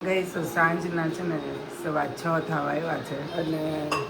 ગઈ સાંજના છે ને 6:15 થવા આવ્યા છે અને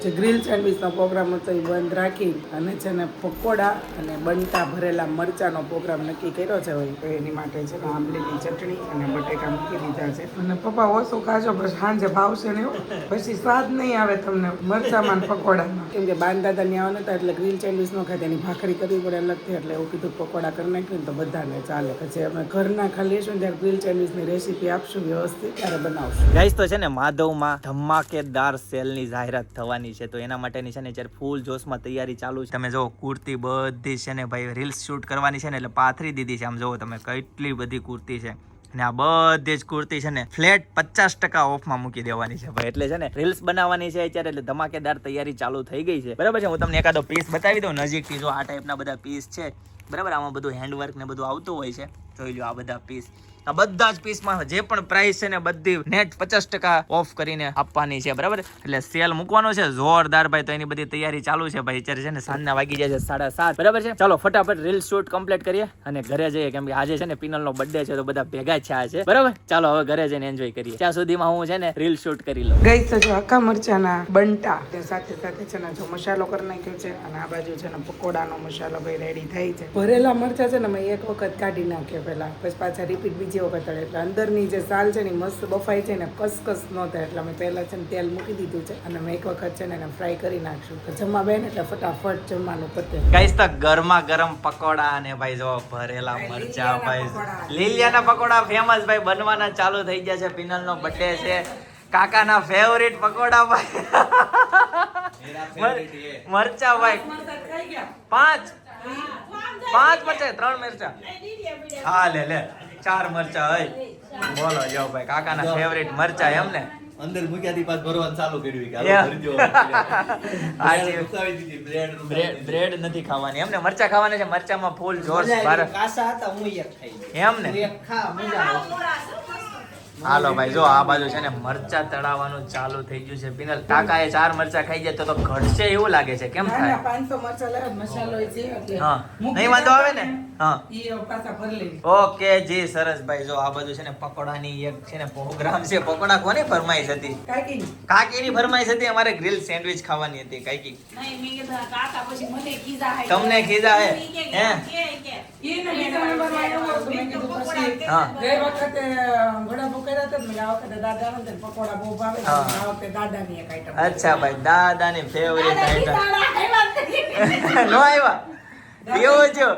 જે ગ્રીલ સેન્ડવિચનો પ્રોગ્રામ હતો એ બંધ રાખી અને છે ને પકોડા અને બનતા ભરેલા મરચાંનો પ્રોગ્રામ નક્કી કર્યો છે હોય તો એની માટે છે ને આંબલીની ચટણી અને બટેકા મૂકી દીધા છે અને પપ્પા ઓછું ખાજો પછી સાંજે ભાવશે ને એવું પછી સ્વાદ નહીં આવે તમને મરચાંમાં ને પકોડામાં કેમ કે બાંધતા ત્યાં આવવાના હતા એટલે ગ્રીલ સેન્ડવિચ ન ખાય એની ભાખરી કરવી પડે અલગથી એટલે એવું કીધું પકોડા કરી નાખ્યું ને તો બધાને ચાલે પછી અમે ઘરના ખાલી લેશું ત્યારે ગ્રીલ સેન્ડવિચની રેસીપી આપશું વ્યવસ્થિત ગાઈસ તો છે ને માધવમાં ધમાકેદાર સેલની જાહેરાત થવાની છે તો એના માટેની છે ને જ્યારે ફૂલ જોશમાં તૈયારી ચાલુ છે. તમે જો કુર્તી બધી છે ને ભાઈ રીલ્સ શૂટ કરવાની છે ને એટલે પાથરી દીધી છે. આમ જોવો તમે કેટલી બધી કુર્તી છે અને આ બધી જ કુર્તી છે ને ફ્લેટ 50% ઓફમાં મૂકી દેવાની છે ભાઈ. એટલે છે ને રીલ્સ બનાવવાની છે અત્યારે એટલે ધમાકેદાર તૈયારી ચાલુ થઈ ગઈ છે. બરાબર છે. હું તમને એકાદો પીસ બતાવી દઉં નજીકથી. જો આ ટાઈપના બધા પીસ છે બરાબર. આમાં બધું હેન્ડવર્ક ને બધું આવતું હોય છે. જોઈ લો આ બધા પીસ. આ બધા જ પીસમાં જે પણ પ્રાઇસ છે ને બધી નેટ 50% ઓફ કરીને આપવાની છે બરાબર. એટલે સેલ મૂકવાનો છે જોરદાર ભાઈ. તો એની બધી તૈયારી ચાલુ છે ભાઈ. અત્યારે છે ને સાંજના વાગી જાય છે 7:30 બરાબર છે. ચાલો ફટાફટ રીલ શૂટ કમ્પ્લીટ કરીએ અને ઘરે જઈએ કેમ કે આજે છે ને પિનલનો બર્થડે છે તો બધા ભેગા જ છે બરાબર. ચાલો હવે ઘરે જઈને એન્જોય કરીએ. ત્યાં સુધીમાં હું છે ને રીલ શૂટ કરી લઉં. ગઈ તો જો આખા મરચાના બનતા સાથે સાથે છે ને જો મસાલો કરી નાખ્યો છે અને આ બાજુ છે ને પકોડાનો મસાલો ભાઈ રેડી થઈ છે. ભરેલા મરચા છે ને મેં એક વખત કાઢી નાખ્યો પહેલા પછી પાછા રિપીટ બીજી વખત એટલે અંદરની જે સાલ છે ને મસ્ત બફાઈ છે ને કસકસ ન થાય એટલે અમે પહેલા છે ને તેલ મૂકી દીધું છે અને મેં એક વખત છે ને એને ફ્રાય કરી નાખશું તો જમવા બેન એટલે ફટાફટ જમવાનું પતે. ગાઈસ તો ગરમા ગરમ પકોડા અને ભાઈ જો ભરેલા મરચા ભાઈ લીલિયાના પકોડા ફેમસ ભાઈ બનવાના ચાલુ થઈ ગયા છે. પિનલનો બર્થડે છે. કાકાના ફેવરિટ પકોડા ભાઈ મરચા ભાઈ 5 મરચા 3 મરચા હા લે 4 મરચા હોય બોલો જો ભાઈ કાકાના ફેવરિટ મરચા એમ ને અંદર મૂક્યાથી પાછ ભરવાનું ચાલુ કર્યું. બ્રેડ નથી ખાવાની એમ ને મરચા ખાવાના છે. મરચામાં ફૂલ જોશ એમ ને. હાલો ભાઈ જો આ બાજુ છે ને મરચા તળાવવાનું ચાલુ થઈ ગયું છે. પિનલ કાકાએ 4 મરચા ખાઈ જાય તો ઘટશે એવું લાગે છે. કેમ થાય? 500 મરચા લાવ મસાલો છે એટલે હા નહીં વાંધો આવે ને. હા ઈ પાછા ભરી લે. ઓકે જી સરસ ભાઈ. જો આ બાજુ છે ને પકોડાની એક છે ને પ્રોગ્રામ છે. પકોડા કોની ફરમાઈશ હતી? કાકીની ફરમાઈશ હતી. અમારે ગ્રીલ સેન્ડવિચ ખાવાની હતી. કાકી નહીં મેં કીધું કાકા પછી મને ખીજા હે. તમને ખીજા હે હે ઈને બીજા નંબરમાં આવ્યો તો મેં કીધું પછી હા ગઈ વખતે વડા કર્યા હતા ને આ વખતે દાદા આવે ને પકોડા બહુ ભાવે આ વખતે દાદાની એક આઈટમ. અચ્છા ભાઈ દાદાની ફેવરિટ આઈટમ નો આવ્યા એવો જો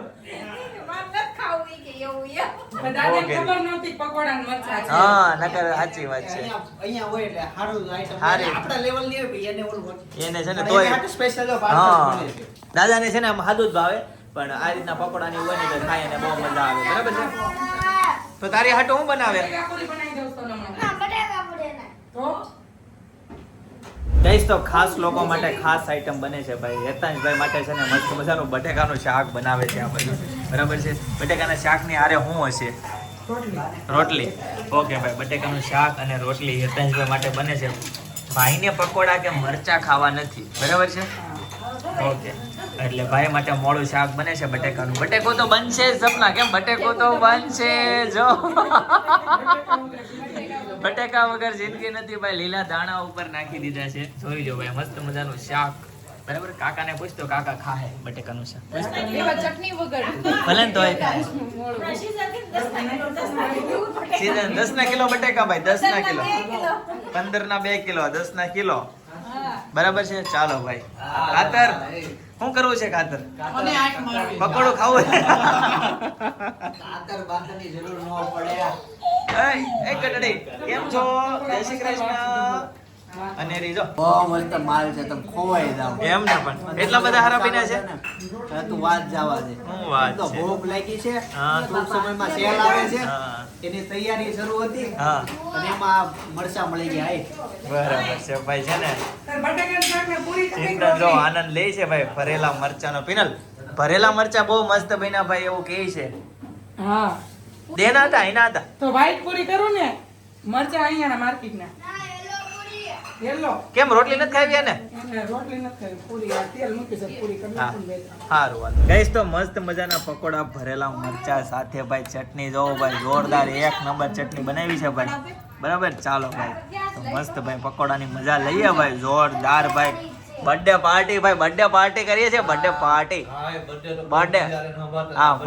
ખબર નહોતી પકોડા ને મરચા છે. હા નકર સાચી વાત છે. અહીંયા હોય એટલે હારું આઈટમ હારી. આપણા લેવલ ની હોય એને ઓલું એને છે ને તોય સ્પેશિયલ હા દાદાને છે ને આમ સાદું જ ભાવે પણ આ રીતના પકોડાની હોય ને તો ખાય અને બહુ મજા આવે બરાબર છે. તો તારી હાટો હું બનાવે કાકુલી બનાવી દઉં તો હમણાં. તો ગાઈસ તો ખાસ લોકો માટે ખાસ આઈટમ બને છે ભાઈ. હેતાંશભાઈ માટે છે ને મસ્ત મજાનું બટેકાનું શાક બનાવે છે આ બધું બરાબર છે. બટેકાના શાકની આરે શું હશે? રોટલી. ઓકે ભાઈ બટેકાનું શાક અને રોટલી હેતાંશભાઈ માટે બને છે. ભાઈને પકોડા કે મરચા ખાવા નથી બરાબર છે. ઓકે એટલે ભાઈ માટે મોડું શાક બને છે બટેકાનું. બટેકો તો બનશે જ સપના. કેમ બટેકો તો બનશે જો બટેકા વગર જિંદગી નથી ભાઈ. લીલા દાણા ઉપર નાખી દીધા છે. જોઈ લો ભાઈ મસ્ત મજાનું શાક બરાબર. કાકાને પૂછતો કાકા ખાહે બટેકાનું શાક ચટણી વગર ભલે તો સીઝન 10 કિલો બટેકા ભાઈ 10 કિલો 15 2 કિલો 10 કિલો બરાબર છે. ચાલો ભાઈ ખાતર શું કરવું છે? ખાતર પકોડું ખાવું ખાતર બાતરની જરૂર ન પડે. એ કટડી કેમ છો? જય શ્રી કૃષ્ણ. અને રીજો બહુ મસ્ત માલ છે. તમે ખોવાઈ જાવ એમ ને પણ એટલા બધા હારા પીના છે. તું વાત જવા દે. શું વાત તો છે? ભૂખ લાગી છે. હા. ટૂંક સમયમાં સેલ આવે છે. હા. એની તૈયારી શરૂ હતી હા અને એમાં મરચા મળી ગયા. બરાબર છે ભાઈ. છે ને બટાકાનું શાક ને પૂરી કરી ચિંતન જો આનંદ લે છે ભાઈ ભરેલા મરચાનો. પિનલ ભરેલા મરચા બહુ મસ્ત બન્યા ભાઈ એવું કહે છે. હા દેના હતા એના હતા તો વ્હાઈટ પૂરી કરું ને મરચા અહીંયાના માર્કેટના યેલો કેમ રોટલી નથી ખાવી ને? રોટલી નથી ખાવી પૂરી આ તેલ મૂકી છે પૂરી કરી નાખું બે ત્રણ. સારું વાત. ગાઈસ તો મસ્ત મજાના પકોડા ભરેલા મરચા સાથે ભાઈ ચટણી જોવો ભાઈ જોરદાર એક નંબર ચટણી બનાવી છે ભાઈ. બરાબર ચાલો ભાઈ તો મસ્ત ભાઈ પકોડાની મજા લઈએ ભાઈ જોરદાર ભાઈ બર્થડે પાર્ટી ભાઈ બર્થડે પાર્ટી કરીએ છીએ બર્થડે પાર્ટી બર્થડે હા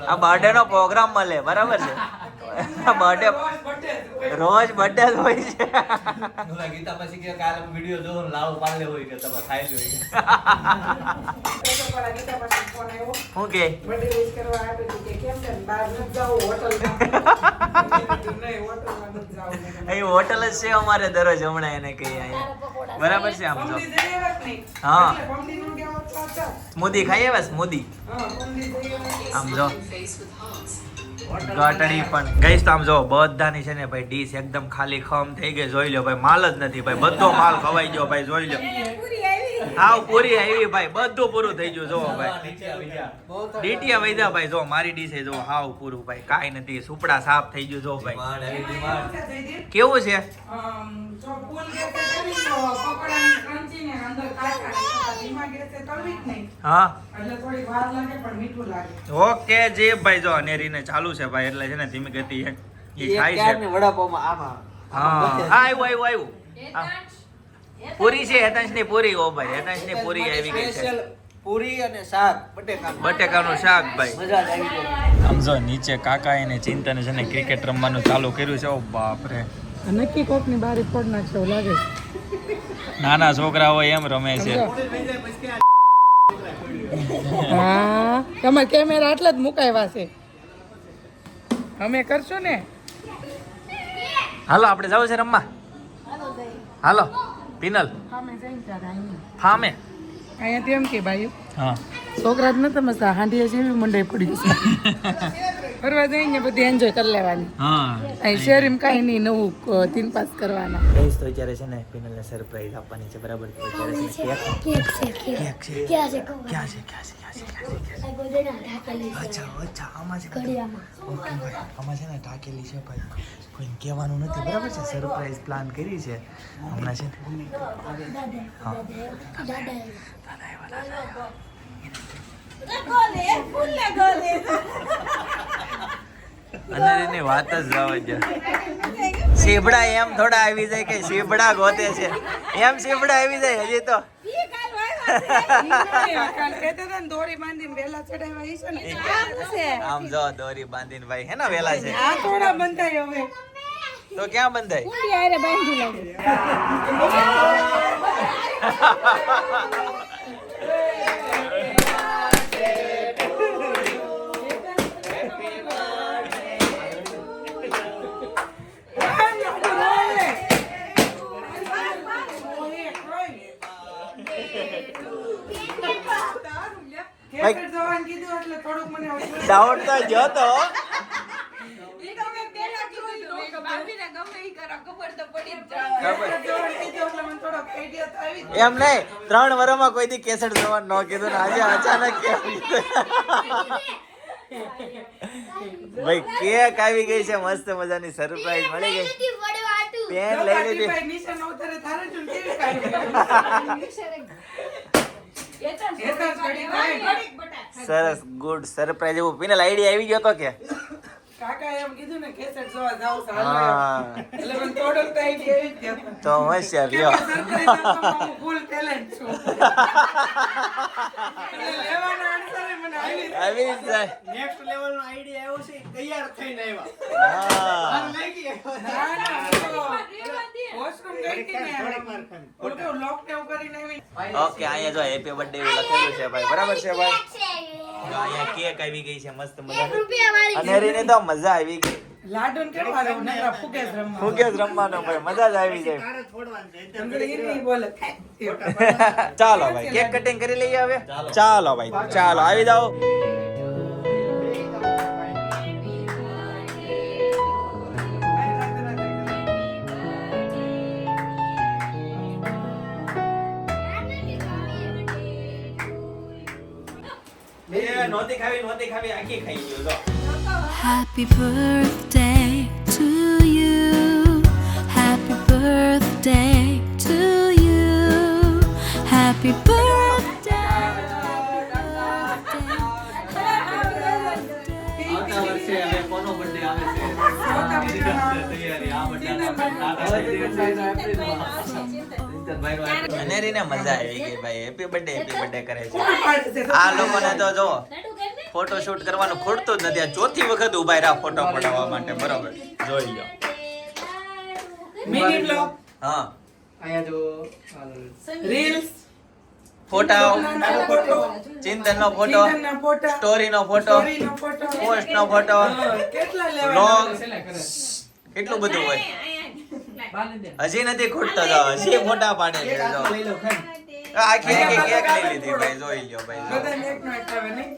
આ બર્થડે નો પ્રોગ્રામ મળે બરાબર છે બર્થડે રોજ બર્થડે જ હોય છે ગીતા પછી કે કાલે વિડિયો જોવો ને લાવો પાલે હોય કે તમે ખાઈ લો શું કે અહીં હોટલ જ છે અમારે દરરોજ હમણાં એને કહીએ અહીંયા બરાબર છે આમ જો હા સ્મૂદી ખાઈએ બસ સ્મૂદી આમ જો ગાટડી પણ ગઈશ તો આમ જો બધાની છે ને ભાઈ ડીશ એકદમ ખાલી ખમ થઈ ગઈ જોઈ લો ભાઈ માલ જ નથી ભાઈ બધો માલ ખવાઈ ગયો ભાઈ જોઈ લો હાવ પૂરી આવી ભાઈ બધું પૂરું થઈ ગયું જો ભાઈ ડીટીયા વૈદા ભાઈ જો મારી ડીશે જો હાવ પૂરું ભાઈ કાઈ નથી સુપડા સાફ થઈ ગયું જો ભાઈ કેવું છે હા ઓકે જે ભાઈ જો અનેરીને ચાલુ છે ભાઈ એટલે છે ને ધીમી ગતિ એ ખાય છે વડાપાવમાં આમાં હા આવ્યું પૂરી છે હેતાંશની પૂરી ઓ ભાઈ હેતાંશની પૂરી આવી ગઈ છે સ્પેશિયલ પૂરી અને શાક બટેકાનું શાક ભાઈ મજા જ આવી ગઈ આમ જો નીચે કાકા એને ચિંતન છે ને ક્રિકેટ રમવાનું ચાલુ કર્યું છે ઓ બાપ રે નક્કી કોક ની બારી ફોડ નાખશે એવું લાગે નાના છોકરાઓ એમ રમે છે હા તમારે કેમેરા આટલા જ મુકાવ્યા છે અમે કરશું ને હાલો આપણે જવું છે રમવા હાલો પિનલ ફામે અહીંયા એમ કે ભાઈ હા છોકરા જ નતા મસ્ત હાંડિયા જેવી મંડાઈ પડી છે ફરવા જઈને બધી એન્જોય કરી લેવાની હા અહીં શેરીમાં કાંઈ નહીં નવું તીન પાસ કરવાના ગઈશ તો અત્યારે છે ને પિનલને સરપ્રાઈઝ આપવાની છે બરાબર તો અત્યારે છે કેક છે ક્યાં છે અચ્છા આમાં છે ઓકે ભાઈ આમાં છે ને ટાકેલી છે ભાઈ કોઈને કહેવાનું નથી બરાબર છે સરપ્રાઈઝ પ્લાન કરી છે હમણાં છે ને હા દાદા અનેરીની વાત જ જવા દે શીબડા એમ થોડા આવી જાય કે શીબડા ગોતે છે એમ શીબડા આવી જાય હજી તો દોરી બાંધીને વેલા ચડાવ્યા છે ને આમ જો દોરી બાંધીને ભાઈ હે ને વેલા છે આ થોડા બંધાય હવે તો ક્યાં બંધાય ડાઉટ તો જો તો એમ નહીં 3 વર્ષમાં કોઈ દી કેસેટ જવાનું ન કીધું ને આજે અચાનક કેવી ભાઈ કેક આવી ગઈ છે મસ્ત મજાની સરપ્રાઈઝ મળી ગઈ પેન લઈ લીધી સરસ ગુડ સરપ્રાઈઝ એવું પીને આઈડિયા આવી ગયો તો કે કાકા એમ કીધું ને કેસેટ જોવા જાવ છો હા એટલે મને થોડોક તો આઈડિયા આવી જ ગયો તો હોશિયાર લ્યો ફૂલ ટેલેન્ટ છું એટલે લેવાનો આન્સર મને આવી જ જાય નેક્સ્ટ લેવલ નો આઈડિયા આવ્યો છે તૈયાર થઈને આવ્યા હા લાગી વોશરૂમ ગઈ હતી ને ફોટો લોક ને કરીને આવી ઓકે અહીંયા જો હેપી બર્થડે લખેલું છે ભાઈ બરાબર છે ભાઈ જો અહીંયા કેક આવી ગઈ છે મસ્ત મજાની અનેરીને તો મજા આવી ગઈ લાડુન કેવા નકરા ફુકેસ રમવા ફુગેસ રમવાનો ભાઈ મજા જ આવી જાય તારે છોડવાનું છે તમને એ નહીં બોલે ચાલો ભાઈ કેક કટિંગ કરી લઈએ હવે ચાલો ભાઈ ચાલો આવી જાઓ નોતી ખાવી આખી ખાઈ ગયો જો Happy birthday to you. Happy birthday to you. Happy birthday. આવતા વર્ષે હવે કોનો બર્થડે આવે છે તૈયારી આ બર્થડે અનેરીને મજા આવી ગઈ ભાઈ. હેપી બર્થડે કરે છે. આ લોકોને તો જો ફોટો શૂટ કરવાનું ખૂટતું જ નથી. આ ચોથી વખત ઉભા રહ્યા ફોટો પડાવવા માટે. બરોબર, જોઈ લો. મિની બ્લોગ, હા, અહીંયા જો રીલ્સ, ફોટા, ફોટો, ચિંતનનો ફોટો, ચિંતનના ફોટા, સ્ટોરીનો ફોટો, સ્ટોરીનો ફોટો, પોસ્ટનો ફોટો, કેટલા બ્લોગ, લેવાના? કેટલું બધું હોય. હજી નથી ખૂટતો તો હજી ફોટા પાડે છે. જો લઈ લો ખાઈ. આખી આખી કેક લઈ લીધી ભાઈ. જોઈ લ્યો ભાઈ. જો. બધાને એકનો એક આવે નહીં?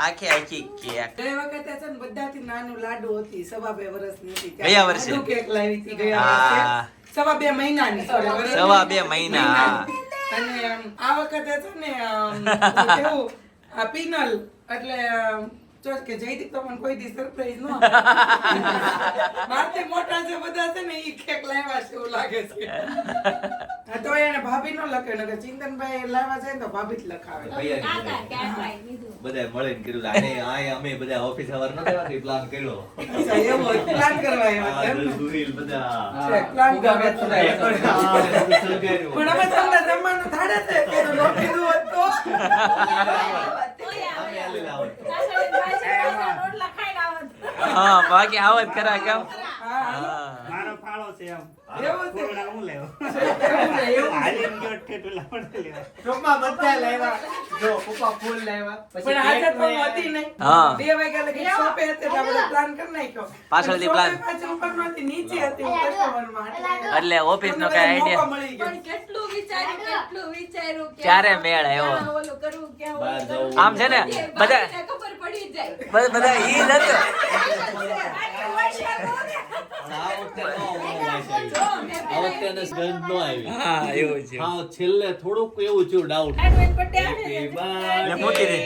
આખી આખી કેક. ગઈ વખતે છે ને બધાથી નાનું લાડુ હતી, 2.5 વર્ષની હતી. ગયા વર્ષે? લાડુ કેક લાવી હતી ગયા હા. વર્ષે. 2.5 મહિનાની, sorry, વર્ષની. 2.5 મહિના. અને આ વખતે છે ને કેવું આ પિનલ એટલે જો કે જયદીપ તો મને કોઈ દી સરપ્રાઈઝ ન મારથી મોટા જે બધા છે ને ઈ કેક લાવ્યા છે એવું લાગે છે. હા, તો એને ભાભી નો લખે ને ચિંતનભાઈ લાવ્યા છે ને તો ભાભી જ લખાવે. બધા મળીને કર્યું. આને આય અમે બધા ઓફિસ અવર નતો આવ્યા પ્લાન કર્યો. અચ્છા, એવો પ્લાન કરવા આવ્યા હતા એમ ને? સુરીલ બધા છે, plan ઉગા કરવા બેઠા આવ્યા હતા. સળગાવ્યું. પણ અમે તમને જમવાનું થાળે છે કે ન કીધું હોત તો અમે આલી લાવો. હા, બાકી આવત ખરા કેમ? હા, હા. મારો ફાળો છે એમ એવું છે. પૂર્ણ હું લેવો એવું છે. હાલીને ગયો ઠેઠુલા પણ લેવા ટૂંકમાં બધા લાવ્યા. જો પપ્પા ફૂલ લાવ્યા. પછી પણ હાજર કેક તો ને- હતી નહીં. હા. 2 વાગ્યા લગી શોપે હતી એટલે આપણે પ્લાન કરી નાખ્યો. પાછળથી શોપે plan. પાછી ઉપર નહોતી, નીચે હતી કસ્ટમરમાં. એટલે ઓફિસ નો તમને કઈ મોકો આઈડિયા મળી ગયો. કેટલું વિચાર્યું ક્યારે મેળ આવ્યો? ઓલું કરવું ક્યાં બહાર ઓલું જવું. કરવું. આમ છે ને બધા ખબર પડી જાય બધા ઈ જ હતું. પણ આ વખતે નો વાંચી. આ વખતે એને ગંધ નો આવી. હા, એવું છે. હા, છેલ્લે થોડુંક એવું થયું ડાઉટ. Happy એટલે મૂકી દે.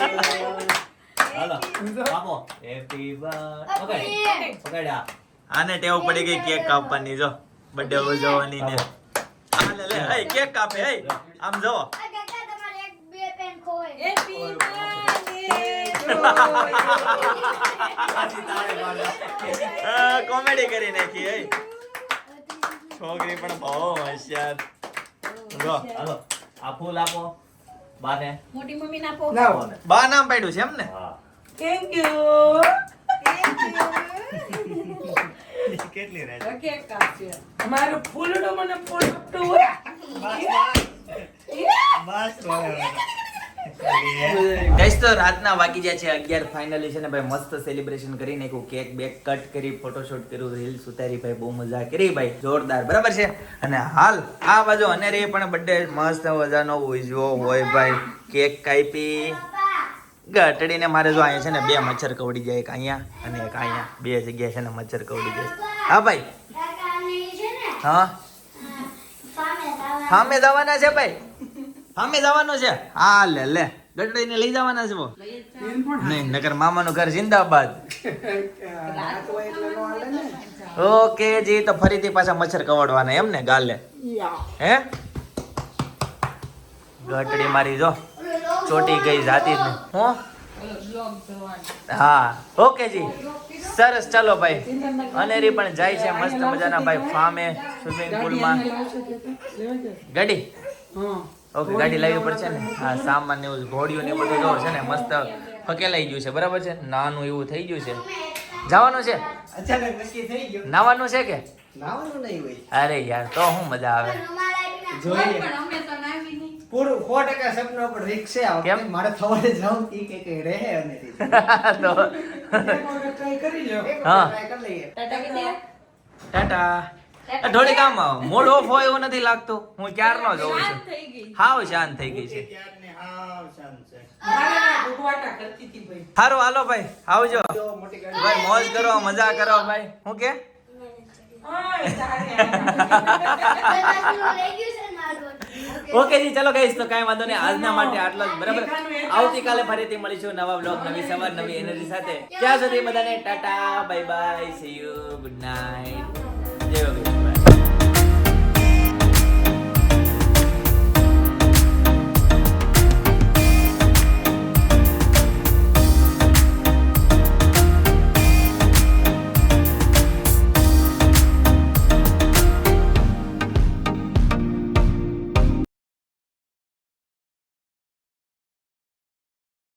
birthday. હાલો, આપો. Happy birthday. પકડ. પકડ્યા. આને ટેવ પડી ગઈ કેક કાપવાની. જો બર્થડે ઉજવવાની ને આ લે લે એ કેક કાપે. એ આમ જો Happy કોમેડી કરી નાખી. એ છોકરી પણ બહુ હોશિયાર. જો હાલો, આ ફૂલ આપો. બાને. મોટી મમ્મી ના પો લાવો. બા નામ પાડ્યું છે એમ ને? હા. Thank you. કેટલી રહે કેક કાપશે મારું ફૂલડું મને ફૂલ આપતું હોય. બસ ગઈસ તો રાતના વાગી જાય છે 11 ફાઇનલી છે ને ભાઈ મસ્ત સેલિબ્રેશન કરી નાખ્યું. કેક બેક કટ કરી, ફોટોશૂટ કર્યું, રીલ્સ ઉતારી ભાઈ, બહુ મજા કરી ભાઈ, જોરદાર. બરાબર છે. અને હાલ આ બાજુ અનેરી પણ બર્થડે મસ્ત મજાનો ઉજવો હોય ભાઈ. કેક કાપી ગટડીને મારે જો અહીંયા છે ને 2 મચ્છર કવડી જાય, એક અહીંયા અને એક અહીંયા. 2 જગ્યાએ છે ને મચ્છર કવડી જાય. હા ભાઈ, હા સામે જવાના છે ભાઈ, સામે જવાનું છે. હા લે લે ગટડીને લઈ જવાના છે બો. નહીં નકર મામાનું ઘર જિંદાબાદ. રાત હોય એટલે નો હાલે ને. ઓકે જી, તો ફરીથી પાછા મચ્છર કવડવાના એમ ને ગાલે? હે ગટડી મારી જો ચોટી ગઈ જાતી જ નહીં. હું હા ઓકે જી, સરસ. ચાલો ભાઈ, અનેરી પણ જાય છે મસ્ત મજાના ભાઈ ફાર્મે, સ્વિમિંગ પુલમાં. ગાડી હા. ઓકે, ગાડી લાવવી પડશે ને. હા, સામાન ને એવું ઘોડિયું ને બધું જો છે ને મસ્ત ફકેલાઈ ગયું છે. બરાબર છે, નાનું એવું થઈ ગયું છે. જવાનું છે, અચાનક નક્કી થઈ ગયું. નાવાનું છે કે? નાવાનું નહીં હોય. અરે યાર, તો શું મજા આવે. જોઈએ. પણ અમે તો નાવી નહીં પૂરું 100% સપનું પર રિસ્ક છે આ વખતે. કેમ? મારે સવારે જાઉં ઈ કે રહે અને તો એક વખત try કરી લ્યો. હા. ટ્રાય કરી લઈએ. ટાટા કે દે ટાટા. થોડીક આમ મૂડ ઓફ હોય એવું નથી લાગતું. હું ક્યારનો જોઉં છું. શાંત થઈ ગઈ હાવ શાંત થઈ ગઈ છે. ત્યારની હાવ શાંત છે મારે ના ભૂખવાટા કરતી હતી ભાઈ. સારું હાલો ભાઈ, આવજો જો મોટી ગાડી. ભાઈ, મોજ કરો, મજા કરો ભાઈ. હું કે ઓય, તારે ઓકે જી, ચલો ગાઈસ, તો કાંઈ વાંધો નહીં. આજના માટે આટલો જ. બરાબર, આવતીકાલે ફરીથી મળીશું નવા બ્લોગ, નવી સવાર, નવી એનર્જી સાથે. ત્યાં સુધી બધાને Tata, bye bye, C you, good night, જય યોગી.